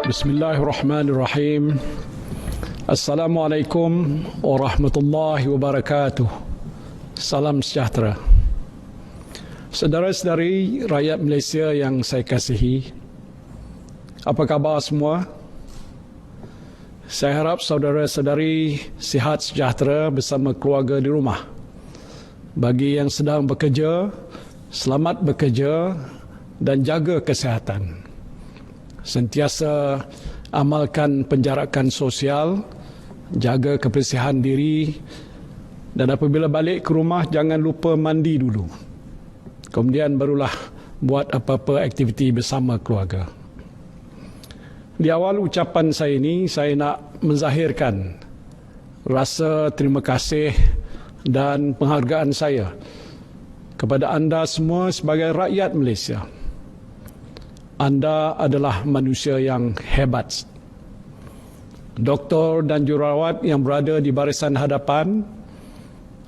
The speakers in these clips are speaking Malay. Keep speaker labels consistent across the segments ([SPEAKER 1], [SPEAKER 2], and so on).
[SPEAKER 1] Bismillahirrahmanirrahim. Assalamualaikum warahmatullahi wabarakatuh. Salam sejahtera. Saudara-saudari rakyat Malaysia yang saya kasihi, apa khabar semua? Saya harap saudara-saudari sihat sejahtera bersama keluarga di rumah. Bagi yang sedang bekerja, selamat bekerja dan jaga kesihatan. Sentiasa amalkan penjarakan sosial, jaga kebersihan diri, dan apabila balik ke rumah jangan lupa mandi dulu. Kemudian barulah buat apa-apa aktiviti bersama keluarga. Di awal ucapan saya ini, saya nak menzahirkan rasa terima kasih dan penghargaan saya kepada anda semua sebagai rakyat Malaysia. Anda adalah manusia yang hebat. Doktor dan jururawat yang berada di barisan hadapan,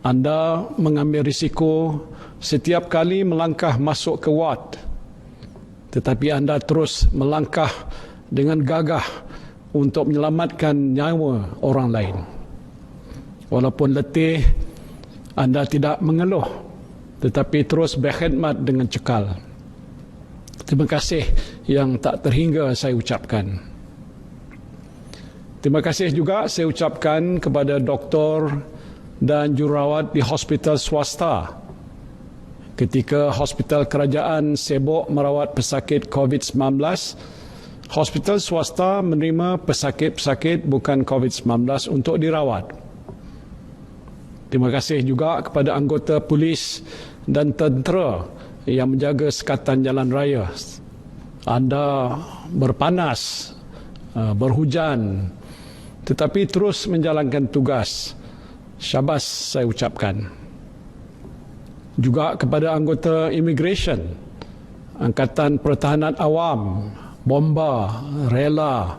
[SPEAKER 1] anda mengambil risiko setiap kali melangkah masuk ke ward. Tetapi anda terus melangkah dengan gagah untuk menyelamatkan nyawa orang lain. Walaupun letih, anda tidak mengeluh, tetapi terus berkhidmat dengan cekal. Terima kasih yang tak terhingga saya ucapkan. Terima kasih juga saya ucapkan kepada doktor dan jururawat di hospital swasta. Ketika hospital kerajaan sibuk merawat pesakit COVID-19, hospital swasta menerima pesakit-pesakit bukan COVID-19 untuk dirawat. Terima kasih juga kepada anggota polis dan tentera yang menjaga sekatan jalan raya. Anda berpanas, berhujan, tetapi terus menjalankan tugas. Syabas saya ucapkan. Juga kepada anggota immigration, Angkatan Pertahanan Awam, Bomba, Rela,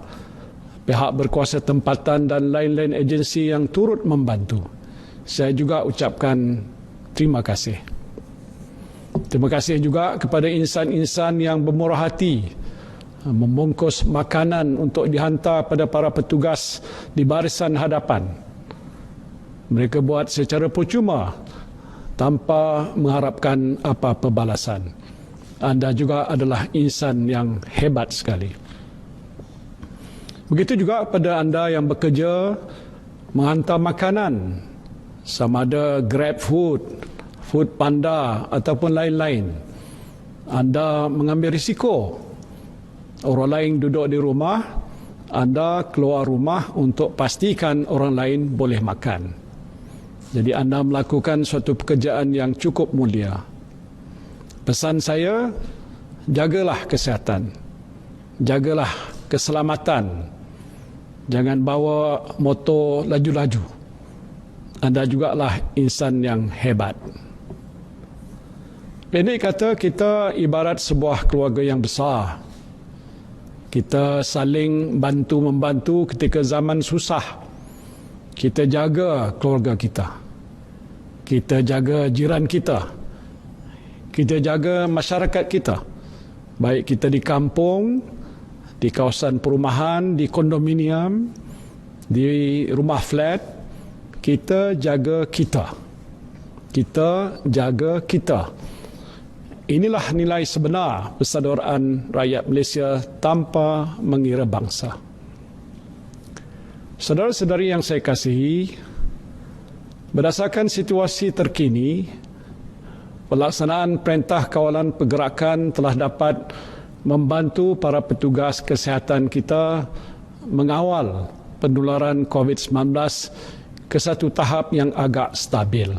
[SPEAKER 1] pihak berkuasa tempatan dan lain-lain agensi yang turut membantu. Saya juga ucapkan terima kasih. Terima kasih juga kepada insan-insan yang bermurah hati membungkus makanan untuk dihantar pada para petugas di barisan hadapan. Mereka buat secara percuma tanpa mengharapkan apa-apa balasan. Anda juga adalah insan yang hebat sekali. Begitu juga kepada anda yang bekerja menghantar makanan, sama ada Grab Food, Food Panda ataupun lain-lain. Anda mengambil risiko. Orang lain duduk di rumah, anda keluar rumah untuk pastikan orang lain boleh makan. Jadi anda melakukan suatu pekerjaan yang cukup mulia. Pesan saya, jagalah kesihatan. Jagalah keselamatan. Jangan bawa motor laju-laju. Anda jugalah insan yang hebat. Pendek kata, kita ibarat sebuah keluarga yang besar. Kita saling bantu-membantu ketika zaman susah. Kita jaga keluarga kita. Kita jaga jiran kita. Kita jaga masyarakat kita. Baik kita di kampung, di kawasan perumahan, di kondominium, di rumah flat, kita jaga kita. Kita jaga kita. Inilah nilai sebenar persaudaraan rakyat Malaysia tanpa mengira bangsa. Saudara-saudari yang saya kasihi, berdasarkan situasi terkini, pelaksanaan Perintah Kawalan Pergerakan telah dapat membantu para petugas kesihatan kita mengawal penularan COVID-19 ke satu tahap yang agak stabil.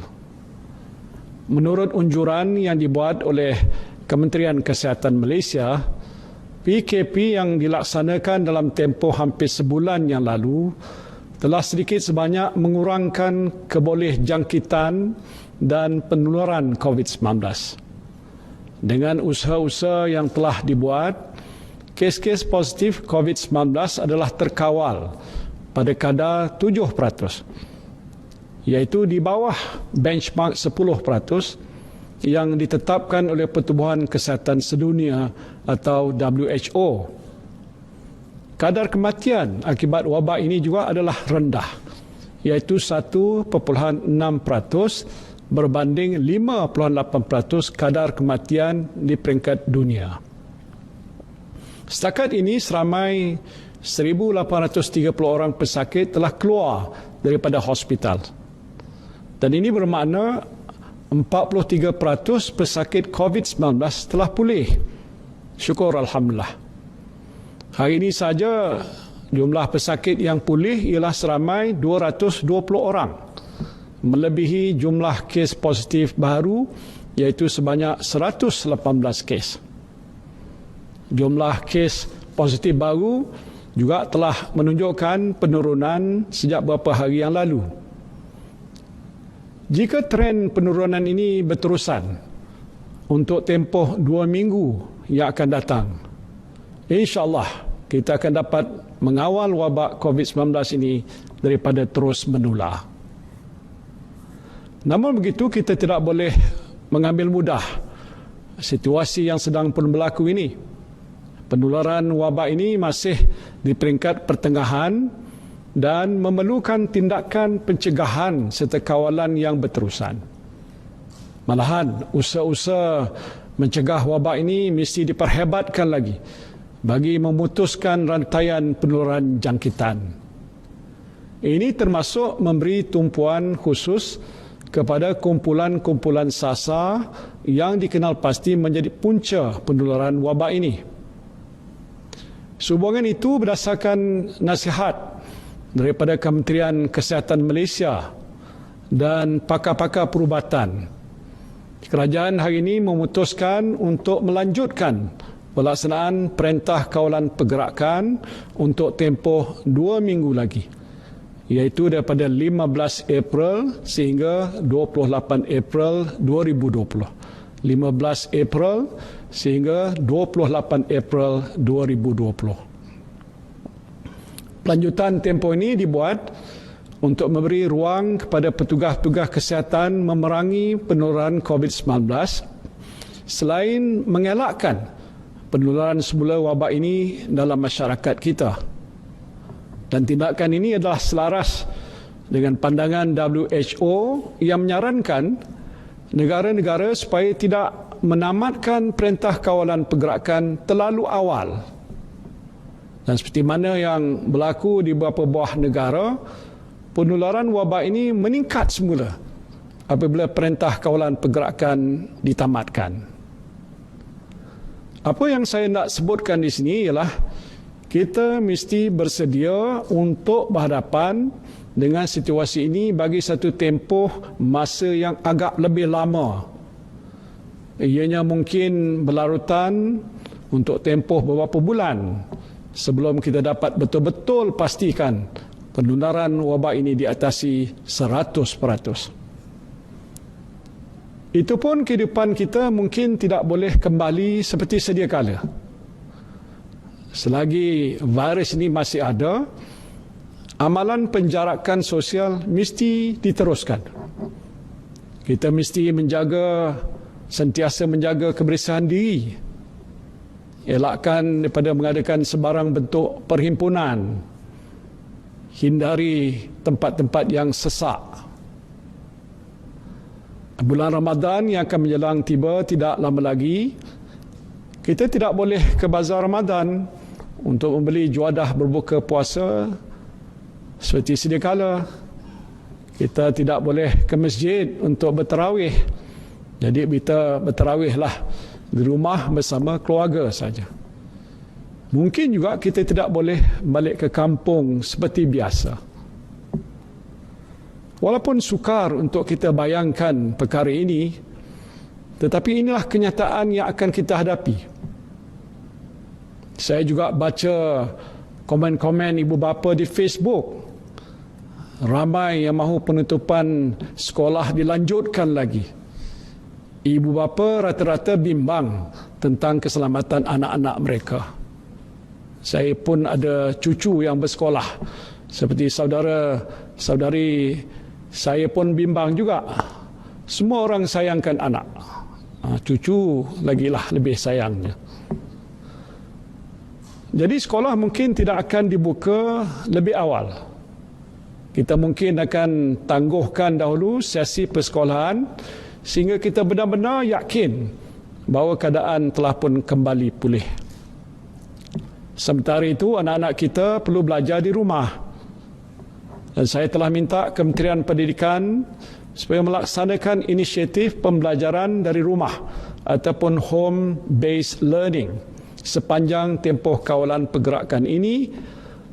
[SPEAKER 1] Menurut unjuran yang dibuat oleh Kementerian Kesihatan Malaysia, PKP yang dilaksanakan dalam tempoh hampir sebulan yang lalu telah sedikit sebanyak mengurangkan kebolehjangkitan dan penularan COVID-19. Dengan usaha-usaha yang telah dibuat, kes-kes positif COVID-19 adalah terkawal pada kadar 7%. Iaitu di bawah benchmark 10% yang ditetapkan oleh Pertubuhan Kesihatan Sedunia atau WHO. kadar kematian akibat wabak ini juga adalah rendah, iaitu 1.6% berbanding 5.8% kadar kematian di peringkat dunia. Setakat ini seramai 1,830 orang pesakit telah keluar daripada hospital. Dan ini bermakna 43% pesakit COVID-19 telah pulih. Syukur Alhamdulillah. Hari ini saja jumlah pesakit yang pulih ialah seramai 220 orang, melebihi jumlah kes positif baru iaitu sebanyak 118 kes. Jumlah kes positif baru juga telah menunjukkan penurunan sejak beberapa hari yang lalu. Jika tren penurunan ini berterusan untuk tempoh 2 minggu yang akan datang, insya-Allah kita akan dapat mengawal wabak COVID-19 ini daripada terus menular. Namun begitu, kita tidak boleh mengambil mudah situasi yang sedang pun berlaku ini. Penularan wabak ini masih di peringkat pertengahan dan memerlukan tindakan pencegahan serta kawalan yang berterusan. Malahan, usaha-usaha mencegah wabak ini mesti diperhebatkan lagi bagi memutuskan rantaian penularan jangkitan. Ini termasuk memberi tumpuan khusus kepada kumpulan-kumpulan sasar yang dikenal pasti menjadi punca penularan wabak ini. Sehubungan itu, berdasarkan nasihat daripada Kementerian Kesihatan Malaysia dan pakar-pakar perubatan, kerajaan hari ini memutuskan untuk melanjutkan pelaksanaan Perintah Kawalan Pergerakan untuk tempoh 2 minggu lagi, iaitu daripada 15 April sehingga 28 April 2020. 15 April sehingga 28 April 2020. Lanjutan tempoh ini dibuat untuk memberi ruang kepada petugas-petugas kesihatan memerangi penularan COVID-19 selain mengelakkan penularan semula wabak ini dalam masyarakat kita. Dan tindakan ini adalah selaras dengan pandangan WHO yang menyarankan negara-negara supaya tidak menamatkan Perintah Kawalan Pergerakan terlalu awal. Dan seperti mana yang berlaku di beberapa buah negara, penularan wabak ini meningkat semula apabila Perintah Kawalan Pergerakan ditamatkan. Apa yang saya nak sebutkan di sini ialah kita mesti bersedia untuk berhadapan dengan situasi ini bagi satu tempoh masa yang agak lebih lama. Ianya mungkin berlarutan untuk tempoh beberapa bulan sebelum kita dapat betul-betul pastikan penularan wabak ini diatasi 100%. Itu pun kehidupan kita mungkin tidak boleh kembali seperti sedia kala. Selagi virus ini masih ada, amalan penjarakan sosial mesti diteruskan. Kita mesti sentiasa menjaga kebersihan diri. Elakkan daripada mengadakan sebarang bentuk perhimpunan. Hindari tempat-tempat yang sesak. Bulan Ramadan yang akan menjelang tiba tidak lama lagi. Kita tidak boleh ke bazar Ramadan untuk membeli juadah berbuka puasa seperti sedia kala. Kita tidak boleh ke masjid untuk bertarawih. Jadi kita bertarawihlah di rumah bersama keluarga saja. Mungkin juga kita tidak boleh balik ke kampung seperti biasa. Walaupun sukar untuk kita bayangkan perkara ini, tetapi inilah kenyataan yang akan kita hadapi. Saya juga baca komen-komen ibu bapa di Facebook. Ramai yang mahu penutupan sekolah dilanjutkan lagi. Ibu bapa rata-rata bimbang tentang keselamatan anak-anak mereka. Saya pun ada cucu yang bersekolah. Seperti saudari saya pun bimbang juga. Semua orang sayangkan anak. Cucu lagilah lebih sayangnya. Jadi sekolah mungkin tidak akan dibuka lebih awal. Kita mungkin akan tangguhkan dahulu sesi persekolahan sehingga kita benar-benar yakin bahawa keadaan telah pun kembali pulih. Sementara itu, anak-anak kita perlu belajar di rumah. Dan saya telah minta Kementerian Pendidikan supaya melaksanakan inisiatif pembelajaran dari rumah ataupun home-based learning sepanjang tempoh kawalan pergerakan ini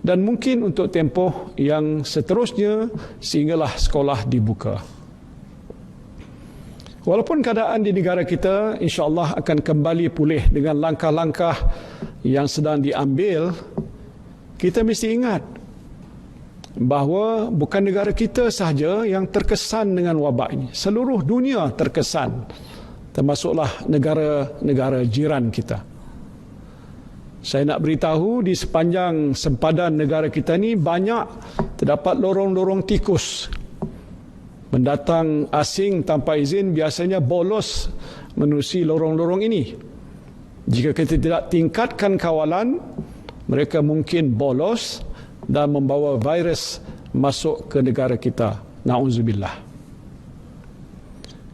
[SPEAKER 1] dan mungkin untuk tempoh yang seterusnya sehinggalah sekolah dibuka. Walaupun keadaan di negara kita insya-Allah akan kembali pulih dengan langkah-langkah yang sedang diambil, kita mesti ingat bahawa bukan negara kita sahaja yang terkesan dengan wabak ini. Seluruh dunia terkesan, termasuklah negara-negara jiran kita. Saya nak beritahu di sepanjang sempadan negara kita ni banyak terdapat lorong-lorong tikus. Pendatang asing tanpa izin biasanya bolos menerusi lorong-lorong ini. Jika kita tidak tingkatkan kawalan, mereka mungkin bolos dan membawa virus masuk ke negara kita. Na'udzubillah.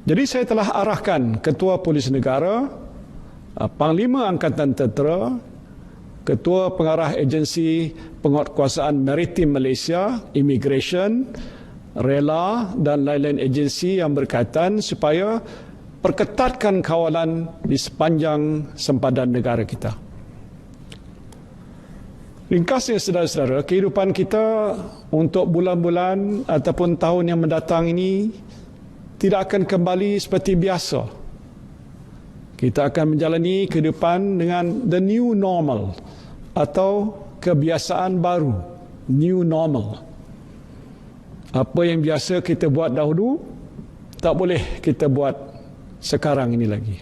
[SPEAKER 1] Jadi saya telah arahkan Ketua Polis Negara, Panglima Angkatan Tentera, Ketua Pengarah Agensi Penguatkuasaan Maritim Malaysia, Immigration, Rela dan lain-lain agensi yang berkaitan supaya perketatkan kawalan di sepanjang sempadan negara kita. Ringkasnya saudara-saudara, kehidupan kita untuk bulan-bulan ataupun tahun yang mendatang ini tidak akan kembali seperti biasa. Kita akan menjalani kehidupan dengan the new normal atau kebiasaan baru, new normal. Apa yang biasa kita buat dahulu, tak boleh kita buat sekarang ini lagi.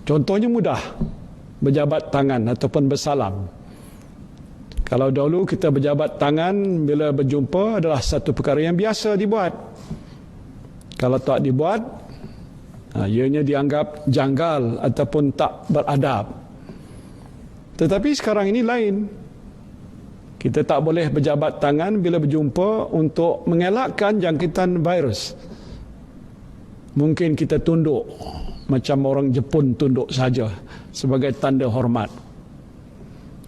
[SPEAKER 1] Contohnya mudah, berjabat tangan ataupun bersalam. Kalau dahulu kita berjabat tangan bila berjumpa adalah satu perkara yang biasa dibuat. Kalau tak dibuat, ianya dianggap janggal ataupun tak beradab. Tetapi sekarang ini lain. Kita tak boleh berjabat tangan bila berjumpa untuk mengelakkan jangkitan virus. Mungkin kita tunduk macam orang Jepun tunduk saja sebagai tanda hormat.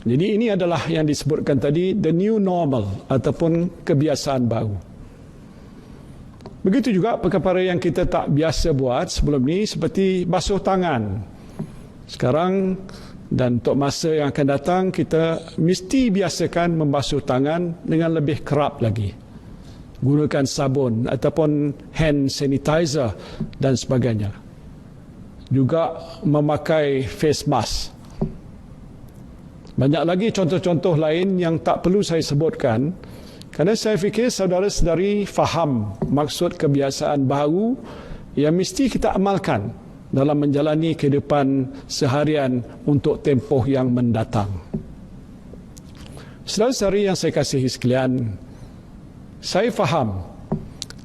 [SPEAKER 1] Jadi ini adalah yang disebutkan tadi the new normal ataupun kebiasaan baru. Begitu juga perkara yang kita tak biasa buat sebelum ni seperti basuh tangan. Sekarang dan untuk masa yang akan datang kita mesti biasakan membasuh tangan dengan lebih kerap lagi. Gunakan sabun ataupun hand sanitizer dan sebagainya. Juga memakai face mask. Banyak lagi contoh-contoh lain yang tak perlu saya sebutkan kerana saya fikir saudara-saudari faham maksud kebiasaan baru yang mesti kita amalkan dalam menjalani kehidupan seharian untuk tempoh yang mendatang. Saudara-saudari yang saya kasihi sekalian, saya faham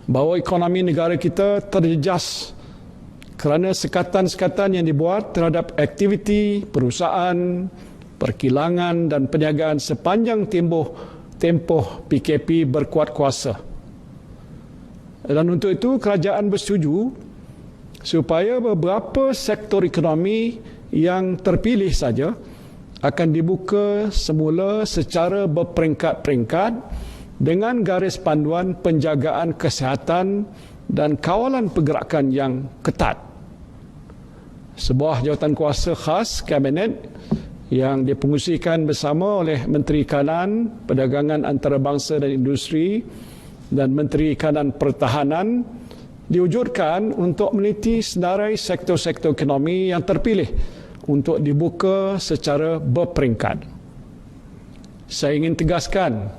[SPEAKER 1] bahawa ekonomi negara kita terjejas kerana sekatan-sekatan yang dibuat terhadap aktiviti perusahaan, perkilangan dan perniagaan sepanjang tempoh PKP berkuat kuasa. Dan untuk itu kerajaan bersetuju supaya beberapa sektor ekonomi yang terpilih saja akan dibuka semula secara berperingkat-peringkat dengan garis panduan penjagaan kesihatan dan kawalan pergerakan yang ketat. Sebuah jawatan kuasa khas Kabinet yang dipengusikan bersama oleh Menteri Kanan, Perdagangan Antarabangsa dan Industri dan Menteri Kanan Pertahanan diwujudkan untuk meneliti senarai sektor-sektor ekonomi yang terpilih untuk dibuka secara berperingkat. Saya ingin tegaskan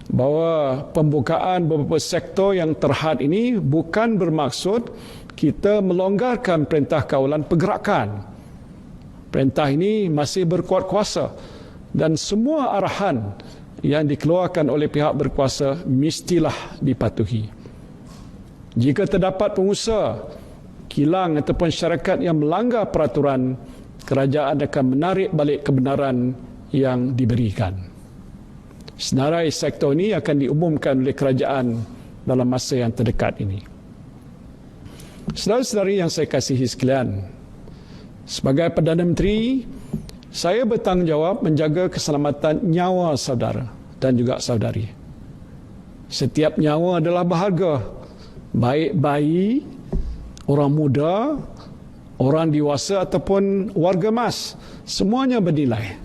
[SPEAKER 1] bahawa pembukaan beberapa sektor yang terhad ini bukan bermaksud kita melonggarkan perintah kawalan pergerakan. Perintah ini masih berkuat kuasa dan semua arahan yang dikeluarkan oleh pihak berkuasa mestilah dipatuhi. Jika terdapat pengusaha, kilang ataupun syarikat yang melanggar peraturan, kerajaan akan menarik balik kebenaran yang diberikan. Senarai sektor ini akan diumumkan oleh kerajaan dalam masa yang terdekat ini. Saudara-saudari yang saya kasihi sekalian, sebagai Perdana Menteri, saya bertanggungjawab menjaga keselamatan nyawa saudara dan juga saudari. Setiap nyawa adalah berharga, baik bayi, orang muda, orang dewasa ataupun warga emas, semuanya bernilai.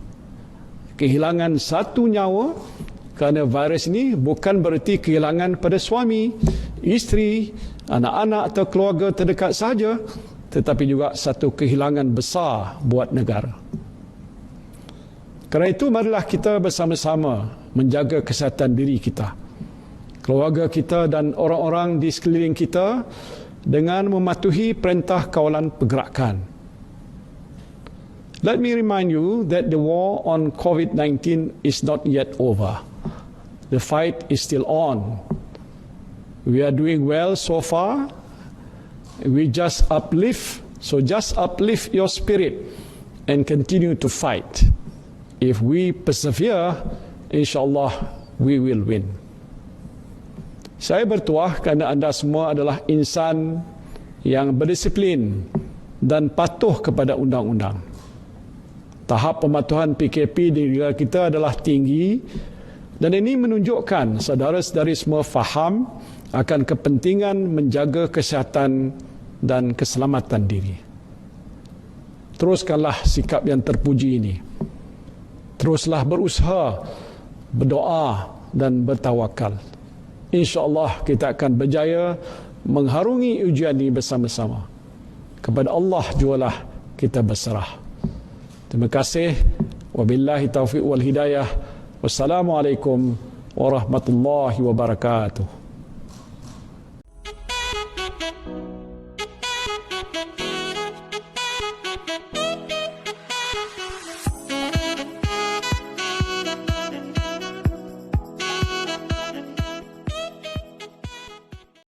[SPEAKER 1] Kehilangan satu nyawa kerana virus ini bukan bererti kehilangan pada suami, isteri, anak-anak atau keluarga terdekat sahaja, tetapi juga satu kehilangan besar buat negara. Kerana itu marilah kita bersama-sama menjaga kesihatan diri kita, keluarga kita dan orang-orang di sekeliling kita dengan mematuhi perintah kawalan pergerakan. Let me remind you that the war on COVID-19 is not yet over. The fight is still on. We are doing well so far. We just uplift your spirit and continue to fight. If we persevere, insyaAllah we will win. Saya bertuah kerana anda semua adalah insan yang berdisiplin dan patuh kepada undang-undang. Tahap pematuhan PKP di negara kita adalah tinggi dan ini menunjukkan saudara-saudari semua faham akan kepentingan menjaga kesihatan dan keselamatan diri. Teruskanlah sikap yang terpuji ini. Teruslah berusaha, berdoa dan bertawakal. InsyaAllah kita akan berjaya mengharungi ujian ini bersama-sama. Kepada Allah jualah kita berserah. Terima kasih. Wabillahi taufiq wal hidayah. Wassalamualaikum warahmatullahi wabarakatuh.